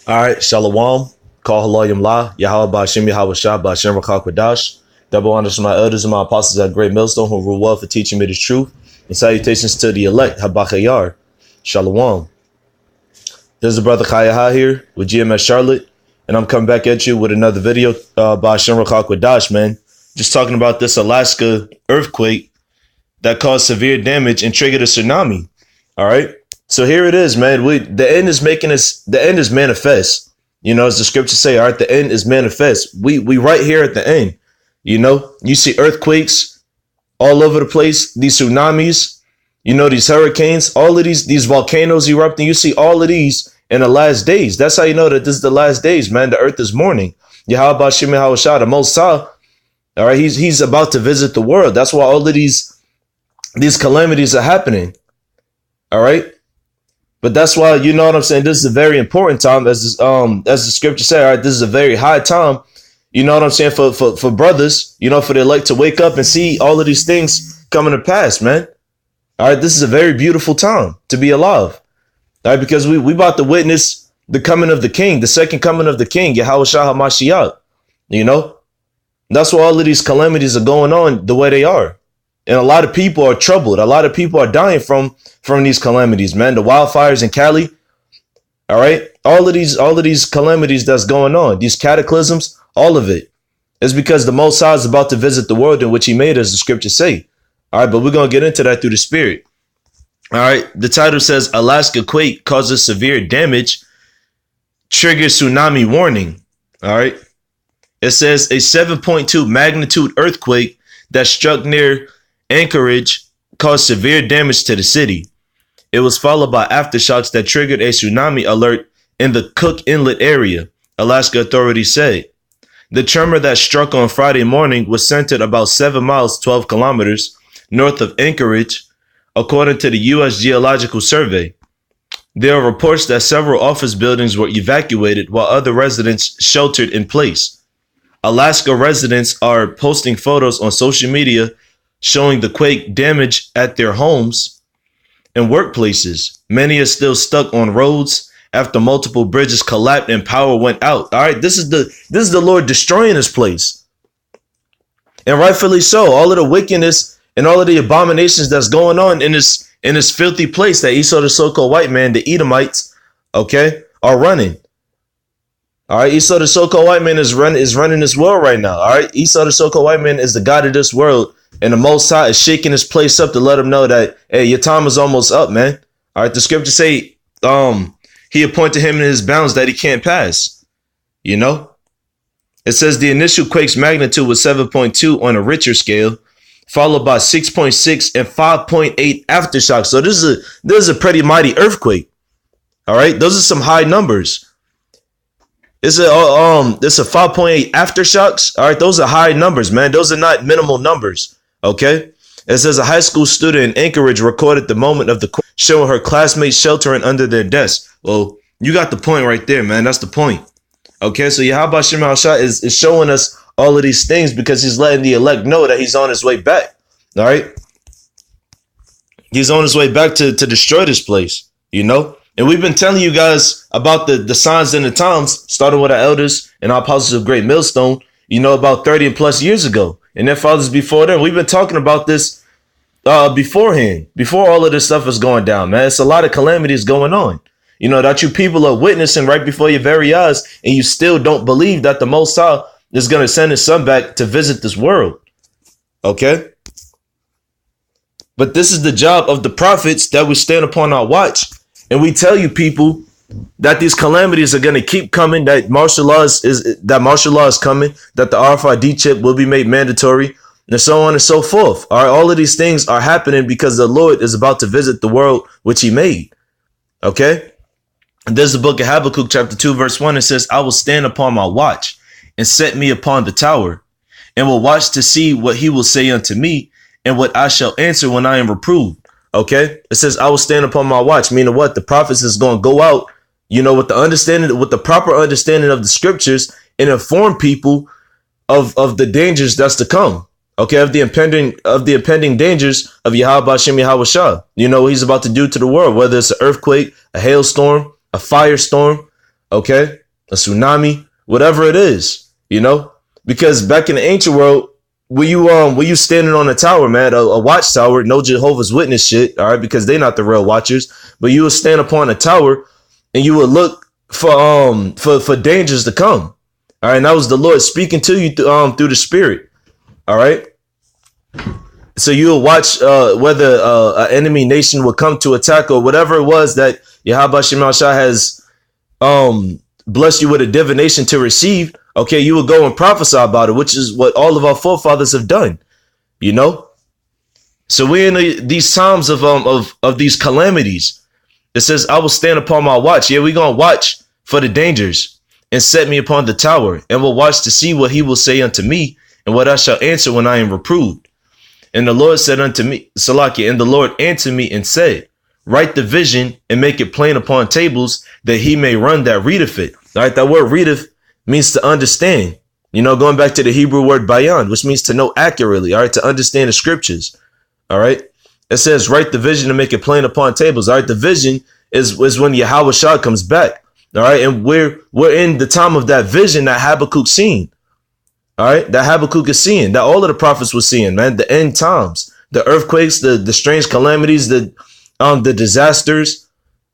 All right, Shalom. Call halalyam la. Yahawah Ba'ashem Yahawashi Ba'ashem Rakakwadash. Double honors to my elders and my apostles at Great Millstone who rule well for teaching me the truth. And salutations to the elect, Habachayar. Shalom. This is the brother Yahawah here with GMS Charlotte. And I'm coming back at you with another video by Ba'ashem Rakakwadash, man. Just talking about this Alaska earthquake that caused severe damage and triggered a tsunami. All right. So here it is, man. The end is manifest. You know, as the scriptures say, all right, the end is manifest. We right here at the end. You know, you see earthquakes all over the place, these tsunamis, you know, these hurricanes, all of these volcanoes erupting. You see all of these in the last days. That's how you know that this is the last days, man. The earth is mourning. Yahawah Shem Yahawashi, the Most High. All right, he's about to visit the world. That's why all of these calamities are happening. All right. But that's why, you know what I'm saying, this is a very important time, as the scripture say, all right, this is a very high time, you know what I'm saying, for brothers, you know, for the elect to wake up and see all of these things coming to pass, man. All right, this is a very beautiful time to be alive. All right, because we about to witness the coming of the king, the second coming of the king, Yahawashi HaMashiach, you know. That's why all of these calamities are going on the way they are. And a lot of people are troubled. A lot of people are dying from these calamities, man. The wildfires in Cali. All right. All of these calamities that's going on, these cataclysms, all of it is because the Most High is about to visit the world in which he made, as the scriptures say. All right. But we're going to get into that through the spirit. All right. The title says Alaska quake causes severe damage, triggers tsunami warning. All right. It says a 7.2 magnitude earthquake that struck near Anchorage caused severe damage to the city. It was followed by aftershocks that triggered a tsunami alert in the Cook Inlet area, Alaska authorities said. The tremor that struck on Friday morning was centered about 7 miles, 12 kilometers north of Anchorage, according to the U.S. Geological Survey. There are reports that several office buildings were evacuated while other residents sheltered in place. Alaska residents are posting photos on social media showing the quake damage at their homes and workplaces. Many are still stuck on roads after multiple bridges collapsed and power went out. All right, this is the Lord destroying this place, and rightfully so. All of the wickedness and all of the abominations that's going on in this filthy place that Esau, the so-called white man, the Edomites, okay, are running. All right, Esau, the so-called white man, is running this world right now. All right, Esau, the so-called white man, is the God of this world. And the Most High is shaking his place up to let him know that, hey, your time is almost up, man. All right, the scripture say he appointed him in his bounds that he can't pass. You know, it says the initial quake's magnitude was 7.2 on a Richter scale, followed by 6.6 and 5.8 aftershocks. So this is a pretty mighty earthquake. All right, those are some high numbers. It's a 5.8 aftershocks. All right, those are high numbers, man. Those are not minimal numbers. Okay, it says a high school student in Anchorage recorded the moment of the quake, showing her classmates sheltering under their desks. Well, you got the point right there, man. That's the point. Okay, so Yahawah Shem Yahawashi is showing us all of these things because he's letting the elect know that he's on his way back. All right, he's on his way back to destroy this place, you know. And we've been telling you guys about the signs and the times, starting with our elders and our apostles of Great Millstone, you know, about 30 and plus years ago. And their fathers before them. We've been talking about this beforehand, before all of this stuff is going down, man. It's a lot of calamities going on, you know, that you people are witnessing right before your very eyes. And you still don't believe that the Most High is going to send his son back to visit this world. OK, but this is the job of the prophets that we stand upon our watch. And we tell you people that these calamities are going to keep coming, that martial law is coming, that the RFID chip will be made mandatory, and so on and so forth. All right, all of these things are happening because the Lord is about to visit the world which he made. Okay? And there's the book of Habakkuk, chapter 2, verse 1. It says, I will stand upon my watch and set me upon the tower, and will watch to see what he will say unto me, and what I shall answer when I am reproved. Okay, it says, I will stand upon my watch, meaning what? The prophets is going to go out, you know, with the proper understanding of the scriptures and inform people of the dangers that's to come. Okay, of the impending dangers of Yahawah Shem Yahawashi. You know what he's about to do to the world, whether it's an earthquake, a hailstorm, a firestorm, okay, a tsunami, whatever it is, you know, because back in the ancient world, were you standing on a tower, man, a watchtower, no Jehovah's Witness shit, all right, because they're not the real watchers, but you would stand upon a tower and you would look for dangers to come. All right, and that was the Lord speaking to you through the Spirit. All right. So you'll watch whether an enemy nation would come to attack or whatever it was that Yahawashi has blessed you with a divination to receive. Okay, you will go and prophesy about it, which is what all of our forefathers have done. You know, so we're in these times of these calamities. It says, "I will stand upon my watch." Yeah, we're gonna watch for the dangers and set me upon the tower, and will watch to see what he will say unto me, and what I shall answer when I am reproved. And the Lord said unto me, Salakia, and the Lord answered me and said, "Write the vision and make it plain upon tables, that he may run that readeth it." All right, that word readeth means to understand. You know, going back to the Hebrew word bayan, which means to know accurately. All right, to understand the scriptures. All right, it says, "Write the vision and make it plain upon tables." All right, the vision is when Yahawashi comes back. All right, and we're in the time of that vision that Habakkuk seen. All right, that Habakkuk is seeing, that all of the prophets were seeing, man, the end times, the earthquakes, the strange calamities, the disasters,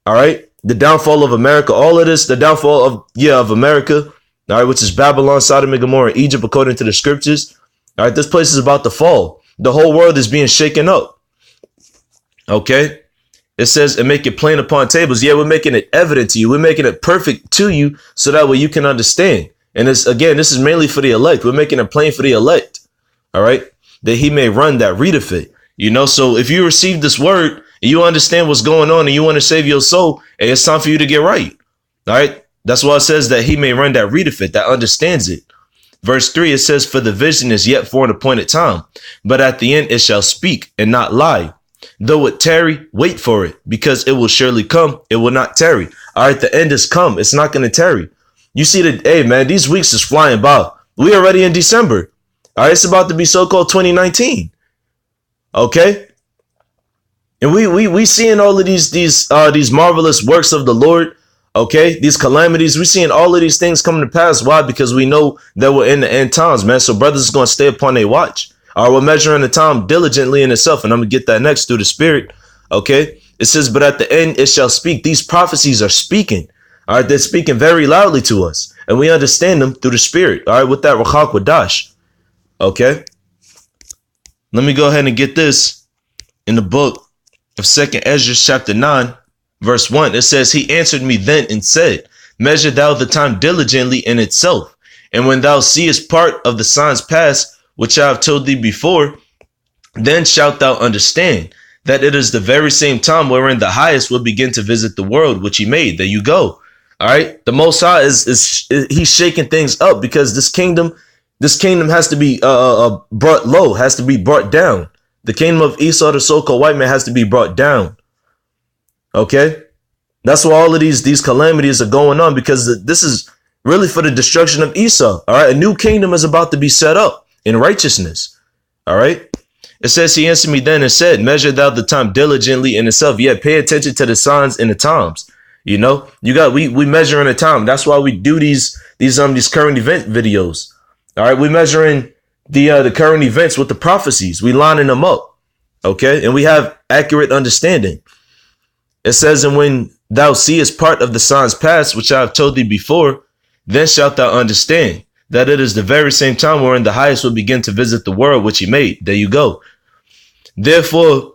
all right, the downfall of America, all of this, the downfall of America, all right, which is Babylon, Sodom and Gomorrah, Egypt, according to the scriptures. All right, this place is about to fall. The whole world is being shaken up. Okay, it says, "And make it plain upon tables." Yeah, we're making it evident to you. We're making it perfect to you so that way you can understand. And this is mainly for the elect. We're making it plain for the elect. All right. That he may run that readeth it. You know, so if you receive this word and you understand what's going on and you want to save your soul, hey, it's time for you to get right. All right. That's why it says that he may run that readeth it, that understands it. Verse 3, it says, "For the vision is yet for an appointed time, but at the end it shall speak and not lie. Though it tarry, wait for it, because it will surely come. It will not tarry." All right. The end has come. It's not going to tarry. You see that, hey, man, these weeks is flying by. We already in December. All right, it's about to be so-called 2019. Okay? And we seeing all of these marvelous works of the Lord, okay? These calamities, we seeing all of these things coming to pass. Why? Because we know that we're in the end times, man. So brothers is going to stay upon their watch. All right, we're measuring the time diligently in itself, and I'm going to get that next through the Spirit, okay? It says, "But at the end it shall speak." These prophecies are speaking. All right, they're speaking very loudly to us, and we understand them through the Spirit. All right, with that Rachak Wadash. Okay, let me go ahead and get this in the book of 2nd Ezra, chapter 9, verse 1. It says, "He answered me then and said, Measure thou the time diligently in itself, and when thou seest part of the signs pass, which I have told thee before, then shalt thou understand that it is the very same time wherein the highest will begin to visit the world which he made." There you go. All right, the Most High is he's shaking things up, because this kingdom has to be brought low, has to be brought down. The kingdom of Esau, the so-called white man, has to be brought down. Okay, that's why all of these calamities are going on, because this is really for the destruction of Esau. All right, a new kingdom is about to be set up in righteousness. All right, it says, "He answered me then and said, Measure thou the time diligently in itself." Yet pay attention to the signs and the times. You know, we measure in a time. That's why we do these current event videos. All right, we measuring the current events with the prophecies. We lining them up. Okay, and we have accurate understanding. It says, "And when thou seest part of the signs past, which I have told thee before, then shalt thou understand that it is the very same time wherein the highest will begin to visit the world which he made." There you go. "Therefore,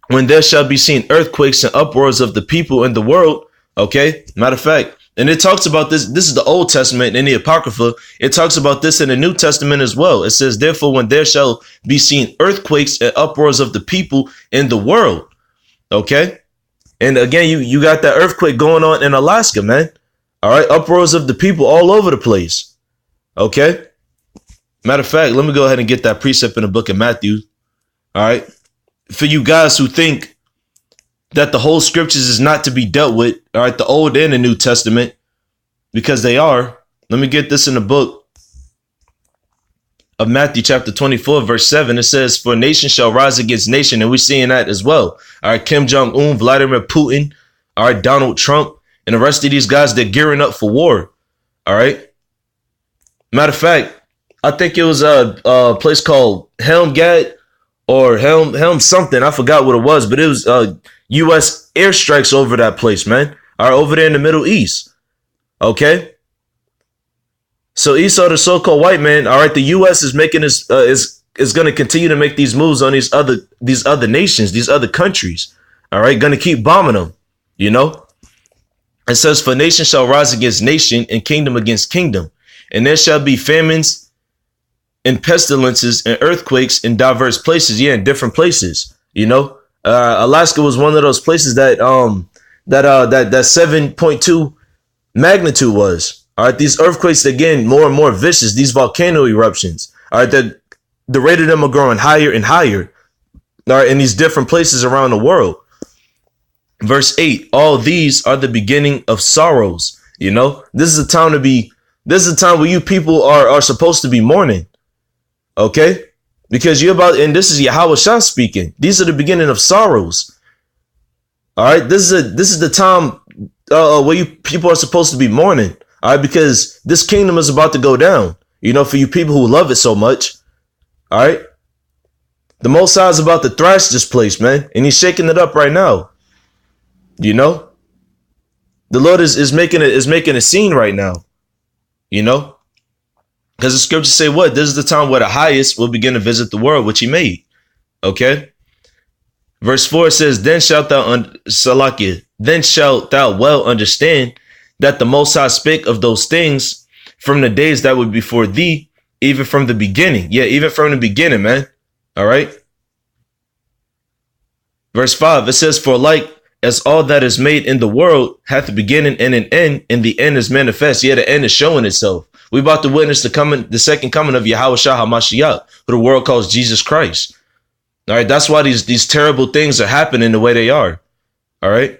when there shall be seen earthquakes and uproars of the people in the world," okay, matter of fact, and it talks about this is the Old Testament and the Apocrypha. It talks about this in the New Testament as well. It says, "Therefore, when there shall be seen earthquakes and uproars of the people in the world," okay, and again, you got that earthquake going on in Alaska, man. All right, uproars of the people all over the place. Okay, matter of fact, let me go ahead and get that precept in the book of Matthew. All right, for you guys who think that the whole scriptures is not to be dealt with, all right, the Old and the New Testament, because they are. Let me get this in the book of Matthew chapter 24, verse 7. It says, "For nation shall rise against nation," and we're seeing that as well. All right, Kim Jong-un, Vladimir Putin, all right, Donald Trump, And the rest of these guys, they're gearing up for war. All right. Matter of fact, I think it was a place called Helm Gad or Helm something. I forgot what it was, but it was U.S. airstrikes over that place, man. All right, over there in the Middle East. Okay. So Esau, the so-called white man, all right, the U.S. is making this is going to continue to make these moves on these other nations, these other countries. All right, going to keep bombing them. You know, it says, "For nation shall rise against nation, and kingdom against kingdom, and there shall be famines and pestilences and earthquakes in diverse places." Yeah, in different places. You know, Alaska was one of those places that 7.2 magnitude was. All right, these earthquakes, again, more and more vicious. These volcano eruptions. All right, that the rate of them are growing higher and higher. All right, in these different places around the world. Verse 8, all these are the beginning of sorrows. You know, this is a time where you people are supposed to be mourning. Okay? Because and this is Yahawashi speaking. These are the beginning of sorrows. All right, this is the time where you people are supposed to be mourning. All right, because this kingdom is about to go down. You know, for you people who love it so much. All right. The Most High is about to thrash this place, man. And he's shaking it up right now. You know, the Lord is making a scene right now. You know, because the scriptures say what? This is the time where the highest will begin to visit the world, which he made. Okay. Verse 4 says, then shalt thou well understand that the Most High spake of those things from the days that were before thee, even from the beginning. Yeah, even from the beginning, man. All right. Verse 5, it says, for like as all that is made in the world hath a beginning and an end, and the end is manifest. Yeah, the end is showing itself. We about to witness the second coming of Yahawashi HaMashiach, who the world calls Jesus Christ. All right, that's why these terrible things are happening the way they are. All right.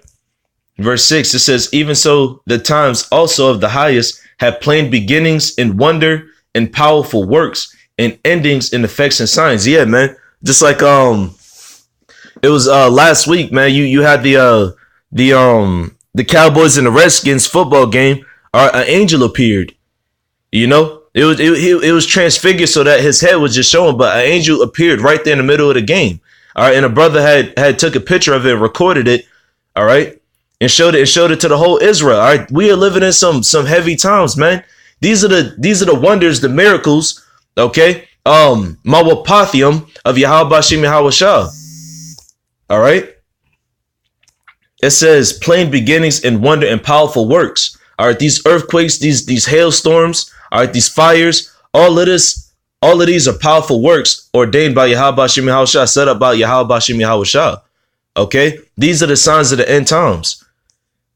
Verse 6, it says, even so the times also of the highest have plain beginnings in wonder and powerful works and endings in effects and signs. Yeah, man. Just like it was last week, man. You had the Cowboys and the Redskins football game. An angel appeared. You know, it was transfigured so that his head was just showing, but an angel appeared right there in the middle of the game. All right, and a brother had took a picture of it and recorded it. All right. And showed it to the whole Israel. All right, we are living in some heavy times, man. These are the wonders, the miracles. Okay, Mawapathium of Yahawashi Yahawashi. All right, it says plain beginnings and wonder and powerful works. All right, these earthquakes, these hailstorms. All right, these fires. All of these are powerful works ordained by Yahawashi Yahawashi, set up by Yahawashi Yahawashi. Okay, these are the signs of the end times.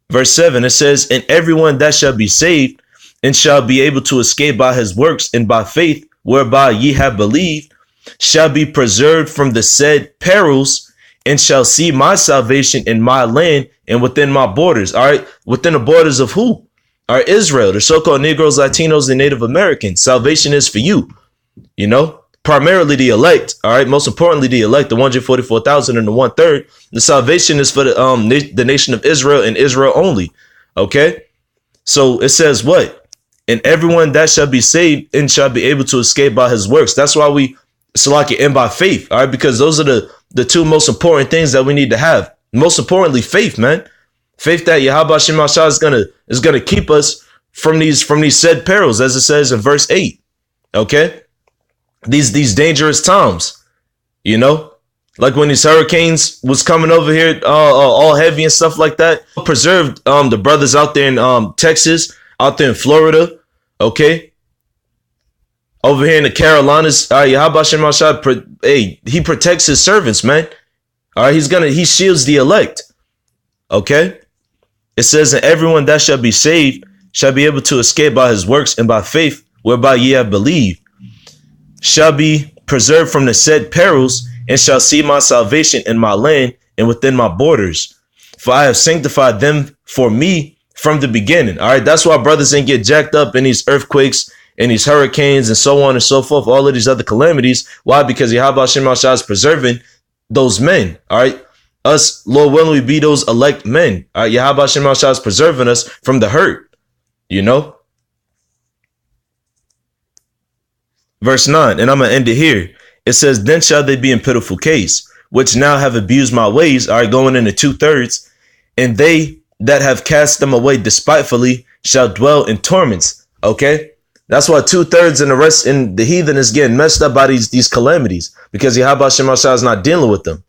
Verse 7, it says, and everyone that shall be saved and shall be able to escape by his works and by faith, whereby ye have believed, shall be preserved from the said perils and shall see my salvation in my land and within my borders. All right. Within the borders of who? All right. Israel, the so-called Negroes, Latinos, and Native Americans. Salvation is for you, you know, primarily the elect. All right. Most importantly, the elect, the 144,000 and the 1/3. The salvation is for the nation of Israel and Israel only. OK, so it says what? And everyone that shall be saved and shall be able to escape by his works. That's why we select it, and by faith. All right, because those are the two most important things that we need to have. Most importantly, faith, man. Faith that Yahawashi Mashiach is gonna keep us from these said perils, as it says in verse 8. OK, these dangerous times, you know, like when these hurricanes was coming over here, all heavy and stuff like that. Preserved the brothers out there in Texas, out there in Florida, okay, over here in the Carolinas. Yahawashi Mashiach, he protects his servants, man. All right, he shields the elect. Okay, it says, and everyone that shall be saved shall be able to escape by his works and by faith, whereby ye have believed, shall be preserved from the said perils, and shall see my salvation in my land and within my borders. For I have sanctified them for me from the beginning. All right, that's why brothers ain't get jacked up in these earthquakes and these hurricanes and so on and so forth, all of these other calamities. Why? Because Yahawashi Mashiach is preserving those men. All right, us, Lord willing, we be those elect men. All right, Yahawashi is preserving us from the hurt, you know. Verse 9, and I'm going to end it here. It says, then shall they be in pitiful case, which now have abused my ways, all right, going into 2/3, and they that have cast them away despitefully shall dwell in torments. Okay, that's why 2/3 and the rest in the heathen is getting messed up by these calamities, because Yahawashi is not dealing with them.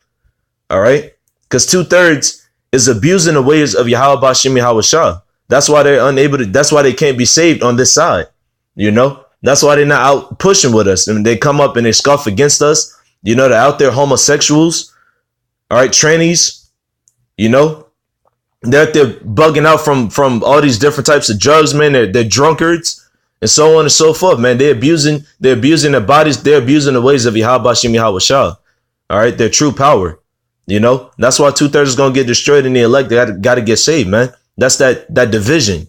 All right, because 2/3 is abusing the ways of Yahawashi. That's why they're unable to. That's why they can't be saved on this side. You know, that's why they're not out pushing with us, and they come up and they scoff against us. You know, they're out there homosexuals. All right, trannies. You know, they're out there bugging out from all these different types of drugs, man. They're drunkards and so on and so forth, man. They're abusing their bodies. They're abusing the ways of Yahawashi. All right, their true power. You know, that's why 2/3 is going to get destroyed in the elect. They got to get saved, man. That's that division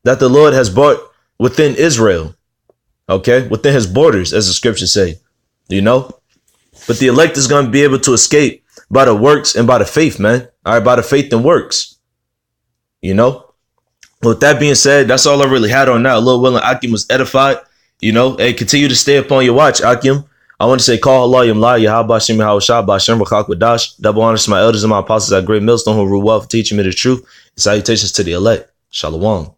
that the Lord has brought within Israel. Okay, within his borders, as the scriptures say, you know, but the elect is going to be able to escape by the works and by the faith, man. All right, by the faith and works, you know. With that being said, that's all I really had on that. Lord willing, Akim was edified, you know. Hey, continue to stay up on your watch, Akim. I want to say, call halalyam la, Yahawashi Yahawashi, Bashem Rakakwadash. Double honors to my elders and my apostles at Great Millstone who rule well for teaching me the truth. And salutations to the elect. Shalom.